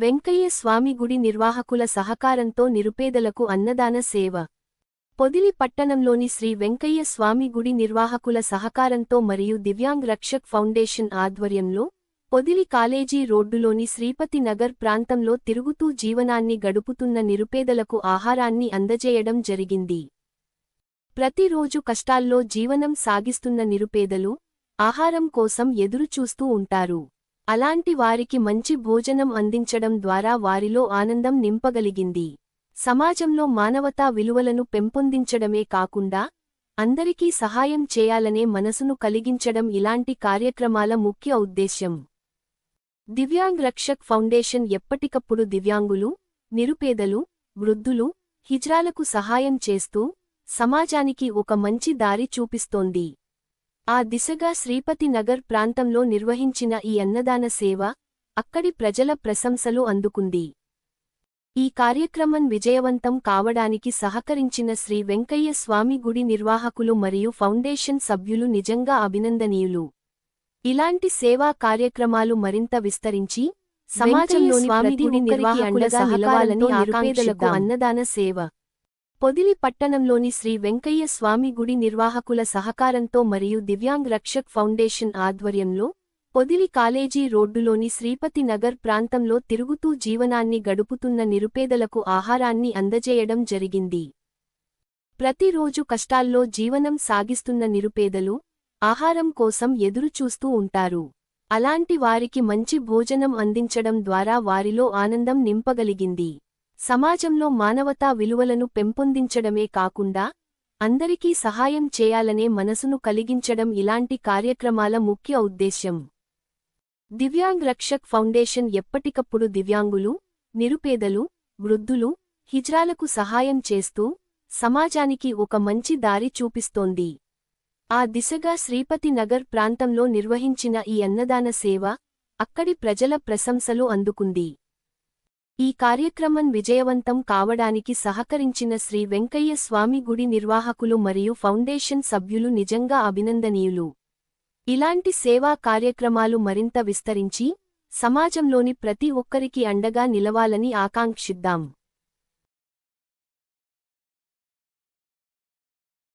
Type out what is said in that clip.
వెంకయ్య స్వామి గుడి నిర్వాహకుల సహకారంతో నిరుపేదలకు అన్నదాన సేవ. పొదిలి పట్టణంలోని శ్రీ వెంకయ్య స్వామి గుడి నిర్వాహకుల సహకారంతో మరియు దివ్యాంగ్ రక్షక్ ఫౌండేషన్ ఆధ్వర్యంలో పొదిలి కాలేజీ రోడ్డులోని శ్రీపతి నగర్ ప్రాంతంలో తిరుగుతూ జీవనాన్ని గడుపుతున్న నిరుపేదలకు ఆహారాన్ని అందజేయడం జరిగింది. ప్రతిరోజు కష్టాల్లో జీవనం సాగిస్తున్న నిరుపేదలు ఆహారం కోసం ఎదురుచూస్తూ ఉంటారు. అలాంటి వారికి మంచి భోజనం అందించడం ద్వారా వారిలో ఆనందం నింపగలిగింది. సమాజంలో మానవతా విలువలను పెంపొందించడమే కాకుండా అందరికీ సహాయం చేయాలనే మనసును కలిగించడం ఇలాంటి కార్యక్రమాల ముఖ్య ఉద్దేశ్యం. దివ్యాంగ్ రక్షక్ ఫౌండేషన్ ఎప్పటికప్పుడు దివ్యాంగులు, నిరుపేదలు, వృద్ధులు, హిజ్రాలకు సహాయం చేస్తూ సమాజానికి ఒక మంచి దారి చూపిస్తోంది. ఆ దిశగా శ్రీపతి నగర్ ప్రాంతంలో నిర్వహించిన ఈ అన్నదాన సేవ అక్కడి ప్రజల ప్రశంసలు అందుకుంది. ఈ కార్యక్రమం విజయవంతం కావడానికి సహకరించిన శ్రీ వెంకయ్య స్వామి గుడి నిర్వాహకులు మరియు ఫౌండేషన్ సభ్యులు నిజంగా అభినందనీయులు. ఇలాంటి సేవా కార్యక్రమాలు మరింత విస్తరించి సమాజంలోని ప్రతి ఒక్కరికి అండగా నిలవాలని నిరుపేదలకు అన్నదాన సేవ. పొదిలి పట్టణంలోని శ్రీ వెంకయ్య స్వామి గుడి నిర్వాహకుల సహకారంతో మరియు దివ్యాంగ్ రక్షక్ ఫౌండేషన్ ఆధ్వర్యంలో పొదిలి కాలేజీ రోడ్డులోని శ్రీపతి నగర్ ప్రాంతంలో తిరుగుతూ జీవనాన్ని గడుపుతున్న నిరుపేదలకు ఆహారాన్ని అందజేయడం జరిగింది. ప్రతిరోజు కష్టాల్లో జీవనం సాగిస్తున్న నిరుపేదలు ఆహారం కోసం ఎదురుచూస్తూ ఉంటారు. అలాంటి వారికి మంచి భోజనం అందించడం ద్వారా వారిలో ఆనందం నింపగలిగింది. సమాజంలో మానవతా విలువలను పెంపొందించడమే కాకుండా అందరికీ సహాయం చేయాలనే మనసును కలిగించడం ఇలాంటి కార్యక్రమాల ముఖ్య ఉద్దేశ్యం. దివ్యాంగ్ రక్షక్ ఫౌండేషన్ ఎప్పటికప్పుడు దివ్యాంగులు, నిరుపేదలు, వృద్ధులు, హిజ్రాలకు సహాయం చేస్తూ సమాజానికి ఒక మంచి దారి చూపిస్తోంది. ఆ దిశగా శ్రీపతి నగర్ ప్రాంతంలో నిర్వహించిన ఈ అన్నదాన సేవ అక్కడి ప్రజల ప్రశంసలు అందుకుంది. ఈ కార్యక్రమం విజయవంతం కావడానికి సహకరించిన శ్రీ వెంకయ్య స్వామి గుడి నిర్వాహకులు మరియు ఫౌండేషన్ సభ్యులు నిజంగా అభినందనీయులు. ఇలాంటి సేవా కార్యక్రమాలు మరింత విస్తరించి సమాజంలోని ప్రతి ఒక్కరికి అండగా నిలవాలని ఆకాంక్షిద్దాం.